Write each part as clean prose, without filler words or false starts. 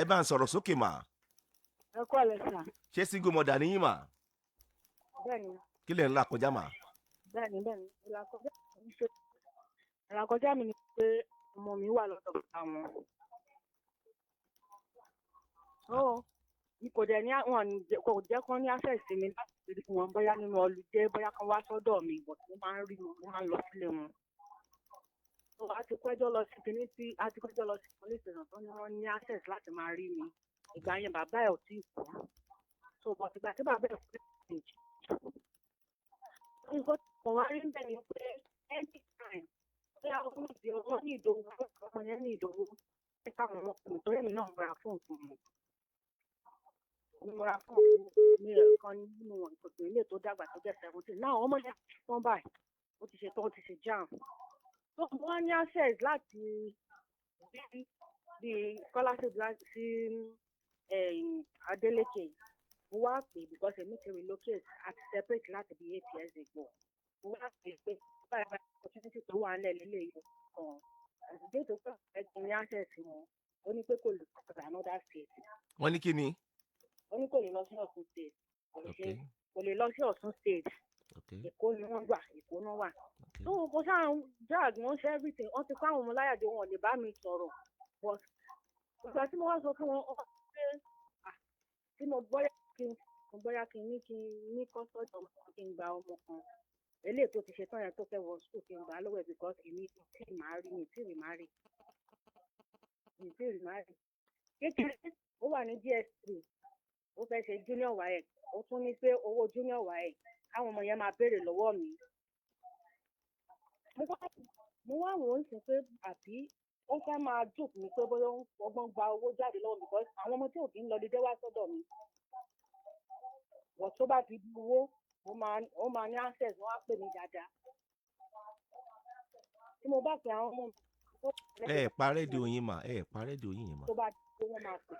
ẹ bá ń sọ̀rọ̀ sókè mà. ẹ kọ́ ẹ lẹ́sà. ṣé single mother ni yín mà? bẹ́ẹ̀ni. kí lẹ̀ ń là kọjá mà? bẹ́ẹ̀ni ìlàkọjá mi ni pé ọmọ mi wà lọ́dọ̀ àwọn. kò dẹ̀ ní wọn kò jẹ́ kán ní access sí mi láti rí wọn bóyá nínú ọlùdé bóyá kan wá sọ́dọ̀ mi bọ̀ tí wọ́n máa ń rí wọn wọ́n máa ń lọ sílé wọn. a ti kẹ́jọ́ lọ sí police station tó ní wọ́n ní access láti máa rí mi. ìgbà yẹn bàbá ẹ̀ ò tí ì kú. so bọ̀ ìgbà tí bàbá ẹ̀ kú nǹkan tó wá rí bẹ́ẹ̀ ni pé anytime bóyá ọmọ ní ìdòwú ọmọ yẹn ní ìdòwú ẹ káwọn ọmọkùnrin tó rẹ̀mí náà múra fún òfin mi. múra fún òfin mi ẹ̀kan nínú ìkọ̀tún ilé tó dàgbà tó jẹ́ 17 náà ọmọ yẹn tán báyìí ó ti ṣe tán ó ti ṣe jam. tó wọ́n ní access láti bí scholarship sí Adeleke. mo wá pè because èmi ti relocate àti separate láti bí 8 years ago. mo wá pè pé báyìí opportunity tó wà nílẹ̀ lílé yìí kan àtìgbé tó fẹ́ ẹgbẹ́ ní access wọn ó ní pé kò lè kọ́ another state. wọ́n ní kí ni? ó ní kò lè lọ sí Ọ̀ṣun state kò lè lọ sí Ọ̀ṣun state Èkó ni wọ́n gbà Èkó náà wà. tó kò sáà drag wọ́n ṣe everything wọ́n ti fáwọn ọmọláyàdé wọn lè bá mi sọ̀rọ̀ but ìgbà tí mo wá sọ fún wọn pé tí mo bóyá kí n ní kọ́sọ́ọ̀tì ọmọ kan kí n gba ọmọ kan eléyìí tó ti ṣe tán yẹn tó fẹ́ wọ school kí n gbà á lọ́wọ́ ẹ̀ because èmi tí ì máa rí kékeré ó wà ní DS3 ó fẹ́ ṣe junior WAEC ó tún ní pé owó junior WAEC káwọn ọmọ yẹn máa béèrè lọ́wọ́ mi. mo wá wò ó ń sìn pé àbí ó fẹ́ máa dùn mí pé bóyá ọgbọ́n gba owó jáde lọ́wọ́ mi because àwọn ọmọ tí ò kí ń lọ dédé wá sọ́dọ̀ mi wọ́n tó bá ti di owó ó máa ní access wọ́n á pè mí dáadáa. tí mo bá pè àwọn ọmọ mi. ẹ pa rédíò yín mà yẹn mà. tó bá di owó máa pè.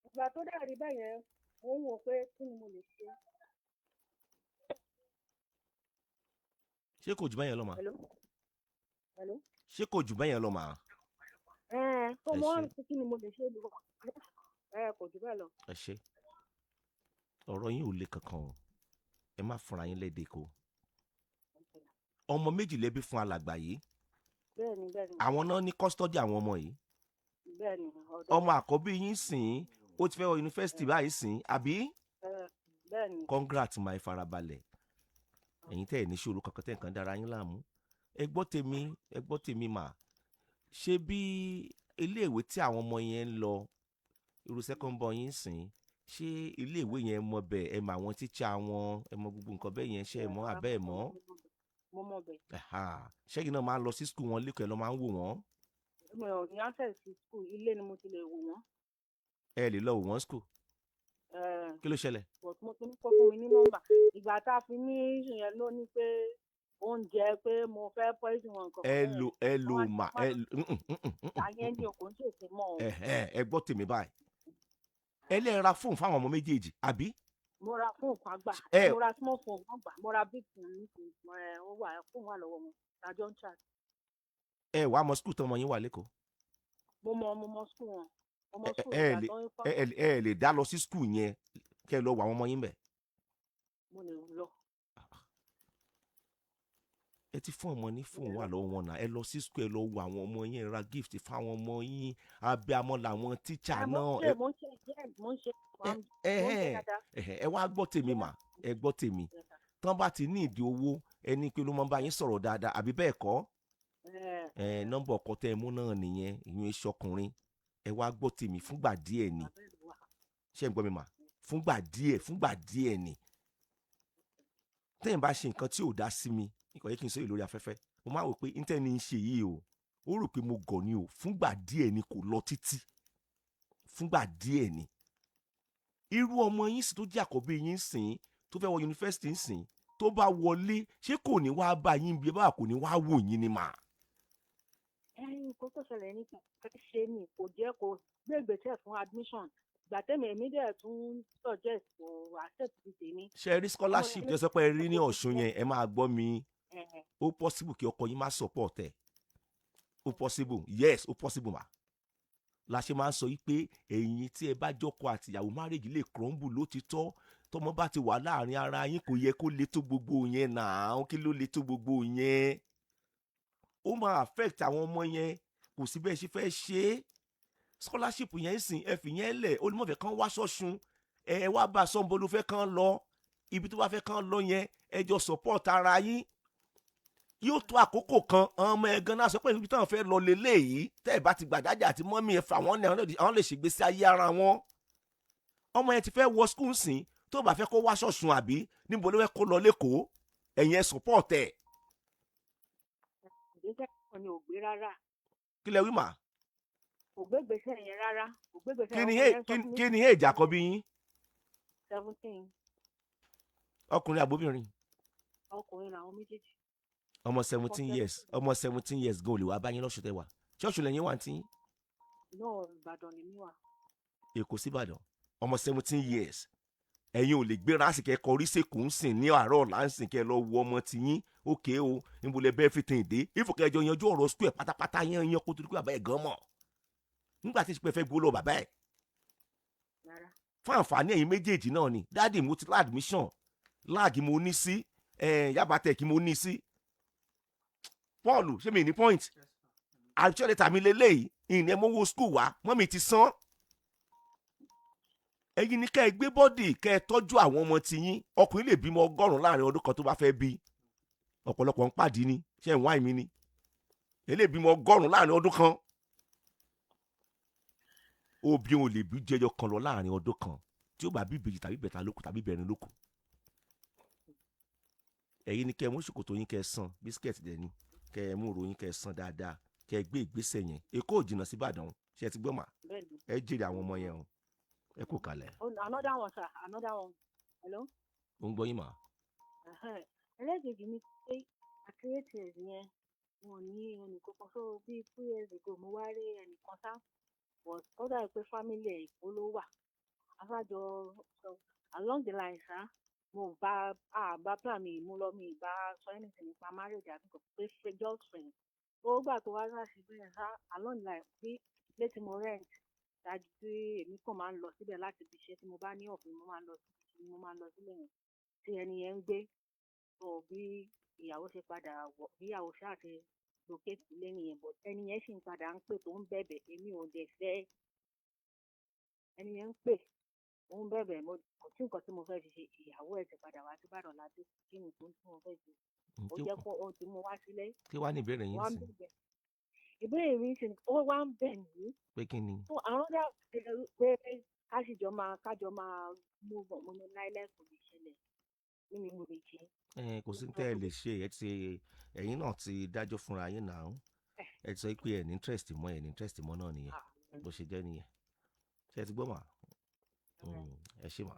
ìgbà tó dàrí bẹ́yẹn mo ń wò pé kí ni mo lè ṣe. ṣé kò jù bẹ́yẹn lọ mà? Hello? ṣé kò jù bẹ́yẹn lọ mà? tó mo wá ní kí ni mo lè ṣe lọ kò jù bẹ́ẹ̀ lọ. ẹ ṣe ọ̀rọ̀ yín ò le kankan o ẹ má fúnra yín lédè ko ọmọ méjì lẹ́bí fún alàgbà yìí. bẹ́ẹ̀ni. àwọn náà ní kọ́sítọ́dì àwọn ọmọ yìí. bẹ́ẹ̀ni. ọmọ àkọ́bí yín sìn ó ti fẹ́ wọ yunifásitì báyìí sìn àbí. bẹ́ẹ̀ni. congrats máa farabalẹ̀ ẹ̀yin tẹ́ ẹ̀ ní ṣòro kankan tẹ́ nǹkan dára yín láàmú. ẹ gbọ́ tèmi mà ṣé bí iléèwé tí àwọn ọmọ yẹn ń lọ irú second born yín sìn ṣé iléèwé yẹn mọ bẹ́ẹ̀ ẹ mọ àwọn tíṣà wọn ẹ mọ gbogbo nǹkan bẹ́ẹ̀ yẹn ṣe ẹ mọ abẹ́ ẹ mọ́. mo mọ bẹ́ẹ̀. ṣẹ́yìn náà máa ń lọ sí skul wọn lẹ́kọ̀ọ́ ẹ lọ́ máa ń wò wọ́n. mi ò ní access sí skul ilé ni mo ti lè wò wọ́n. ẹ lè lọ wò wọ́n skul. kí ló ṣẹlẹ̀. mo ti ní kó fún mi ní nọ́mbà ìgbà tá a fi ní ìyẹn ló ní pé oúnjẹ pé mo fẹ́ poison wọn nǹkan. ẹ lo mà ẹ. àyẹn ni òkú ń ṣèṣe mọ́ ọ. ẹ gbọ́ tèmi báyìí ẹ lè ra fóònù fáwọn ọmọ méjèèjì àbí. mo ra fóònù kan gbà mo ra small phone kan gbà mo ra big phone ó wà fóònù wà lọ́wọ́ wọn àjọ ń chat. ẹ wàá mọ skul tọmọ yín wà lẹ́kọ̀ọ́. mo mọ skul wọn. ẹ lè dá lọ sí skul yẹn kẹ́ ẹ lọ wọ àwọn ọmọ yín bẹ̀. mo lè lọ. ẹ ti fún ọmọ ní fóònù wà lọ́wọ́ wọn náà ẹ lọ sí skul ẹ lọ wo àwọn ọmọ yín ra gift fáwọn ọmọ yín abiyamọ làwọn tíṣà náà. mo ń ṣe ẹ wá gbọ́ tèmi mà ẹ gbọ́ tèmi tán bá ti ní ìdí owó ẹni pé ló máa bá yín sọ̀rọ̀ dáadáa àbí bẹ́ẹ̀ kọ́ nọ́mbà ọkọ tẹ́ ẹ mú náà nìyẹn ìyún iṣẹ́ ọkùnrin ẹ wá gbọ́ tèmi fúngbà díẹ̀ ni ṣé ń gbọ́ mi mà fúngbà díẹ̀ ni tẹ́yìn bá ṣe nǹkan tí ò dá sí mi nǹkan yẹ kí n sọ èyí lórí afẹ́fẹ́ mo máa wò pé íńtẹ́ni ń ṣe yìí o ó rò pé mo gọ̀ ni o fúngbà díẹ̀ ni kò lọ títí fúngbà díẹ̀ ni irú ọmọ yín sì tó jẹ́ àkọ́bí yín sìn tó fẹ́ wọ yunifásitì ń sìn tó bá wọlé ṣé kò ní wá bá yín bí ẹ bá kò ní wá wò yín ni mà. nǹkan tó ṣẹlẹ̀ ní ṣe ni kò jẹ́ kó gbé ìgbésẹ̀ fún admission gbàtẹ́mi èmi dẹ̀ tún suggest for accept ti tèmi. ṣe rí scholarship tó sọ pé ẹ rí ní Ọ̀ṣun yẹn ẹ máa gbọ́ mi ó possible kí ọkọ yín má support ẹ̀, ó possible, yes ó possible mà. La ṣe máa ń sọ yìí pé ẹ̀yin tí ẹ bá jọkọ àtìyàwó marriage lè crumble lótìtọ́, tọmọ bá ti wà láàrin ara yín kò yẹ kó le tó gbogbo yẹn náà, kí ló le tó gbogbo yẹn, ó máa affect àwọn ọmọ yẹn, kò sí bẹ́ẹ̀ ṣe fẹ́ ṣe é. Scholarship yẹn sìn ẹ fi yẹn lẹ̀, olùmọ̀fẹ́ kan wá ṣọ́ṣun, ẹ wá bá sọ́nbó ló fẹ́ kán lọ, ibi tó bá fẹ́ kán lọ yẹn ẹ jọ support ara yín. Yóò tó àkókò kan ọmọ ẹ gan náà sọ pé ibi táwọn fẹ́ lọ lélẹ́yìí, tẹ́ ẹ bá ti gbàdájà àti mọ́mí ẹ fà wọ́n ní àwọn lè ṣègbésí ayé ara wọn. Ọmọ yẹn ti fẹ́ wọ school sìn, tó bá fẹ́ kó wá ṣọ̀ṣun àbí níbo ló fẹ́ kó lọ lẹ́kọ̀ọ́, ẹ̀yin ẹ support ẹ̀. ìgbésẹ̀ kan ni ò gbé rárá. Kí lẹ wí mà? Kò gbé ìgbésẹ̀ yẹn rárá. Kò gbé ìgbésẹ̀ Kí yẹn. kí ni age àkọ́bí yín? 17. Ọkùnrin àbóbìnrin? Ọkùnrin làwọn méjèèjì. Ọmọ 17 years, ọmọ 17 years gan ò lè wá bá yín lọ́ṣù tẹ́ wà. Ṣọ́ọ̀ṣù lẹ́yìn wà tí yín? Náà Ìbàdàn ni mí wà. Èkó sí Ìbàdàn. Ọmọ 17 years. Ẹ̀yin ò lè gbéra àsìkẹ́ kọrí sèkún sìn ní àárọ̀ láǹsìn kẹ́ lọ wo ọmọ tí yín. Ókè o, níbo lẹ bẹ́ẹ̀ fi tẹ̀ dé? Ìfòkẹ́jọ yanjú ọ̀rọ̀ school ẹ̀ pátápátá yan kó tó dé pé bàbá ẹ̀ gan mọ̀. Nígbà tí ìṣẹ́pẹ́ fẹ́ gbó lọ bàbá ẹ̀. Fún àǹfààní ẹ̀yin méjèèjì náà ni, dáàdì mo ti lá admission, láàgì mo ní sí, Yaba Tech mo ní sí. Paul ṣé mi ní point? Àjọ lẹ́tà mi lélẹ́yìí, ìní ẹ̀ mọ́wọ́ school wa, mọ́mì ti san. Ẹ̀yin ni kẹ́ ẹ gbé bọ́dì kẹ́ ẹ tọ́jú àwọn ọmọ tiyín. Ọkùnrin lè bímọ 100 láàrin ọdún kan tó bá fẹ́ bí. Ọ̀pọ̀lọpọ̀ ń pàdé ni, ṣé ẹ̀ ń wá ìmí ni? Ẹ lè bímọ 100 láàrin ọdún kan. Obì ò lè bí jẹyọ kan lọ láàrin ọdún kan tí ó bá bí ìbejì tàbí bẹ̀ta lókù tàbí bẹ̀rin lókù. Ẹ̀yin ni kẹ́ ẹ mú ṣòkòtò yín kẹ́ ẹ san, bísíkẹ̀tì dẹ̀ ni, kẹ́ ẹ mú òrò yín kẹ́ ẹ san dáadáa, kẹ́ ẹ gbé ìgbésẹ̀ yẹn. Èkó ò jìnnà sí Ìbàdàn, ṣé ẹ ti gbọ́ mà? Ẹ jèrè àwọn ọmọ yẹn o. Ẹ kú kalẹ̀. Another one sir, another one. Hello? Ó ń gbọ́ yín mà. Ẹlẹ́gẹ̀ẹ́jì ni pé accuracies yẹn wọn ní ẹnìkankan, so bí 2 years ago mo wá rí ẹnìkan sá, but ó dàbí pé family ẹ̀ Èkó ló wà. Afájọ along the line sá, mo bá plan mi mú lọ, mi bá sọ anything nípa marriage àti nǹkan pé just friend. Ó gbà tó wá láti bẹ́ẹ̀ sá along the line bí létí mo rent dájú pé èmi kàn máa ń lọ síbẹ̀ láti fi ṣe tí mo bá ní ọ̀fìn mo máa ń lọ síbi mo máa ń lọ sílẹ̀ yẹn tí ẹni yẹn ń gbé. So bí ìyàwó ṣe padà wọ̀, bí ìyàwó ṣáà ṣe locate ilé nìyẹn, but ẹni yẹn sì ń padà ń pè tó ń bẹ̀bẹ̀, èmi ò dẹ̀ fẹ́. Ẹni yẹn ń pè ó ń bẹ̀bẹ̀, kò sí nǹkan tí mo fẹ́ fi ṣe. Ìyàwó ẹ̀ ti padà wá sí Ìbàdàn láti kí ni tó tí mo fẹ́ ṣe. Ó jẹ́ kó o ti mú wá sílé. Kí wá ní ìbéèrè yín sí? Ìbéèrè mi ṣe ó wá ń bẹ̀ mí. Pé kí ni? So àwọn ọ̀dà pé kájọ máa move on, mo ní láìláì kò lè ṣẹlẹ̀. Kí ni mo lè ṣe? Kò sí tẹ́ ẹ lè ṣe, ẹ̀yin náà ti dájọ́ fúnra yín náà. Ẹ ti sọ pé ẹ̀ ní interest mọ́ náà nìyẹn. Bó ṣe jẹ́ nìyẹn. Ṣé ẹ ti gbọ́ mà? Ẹ ṣé mà.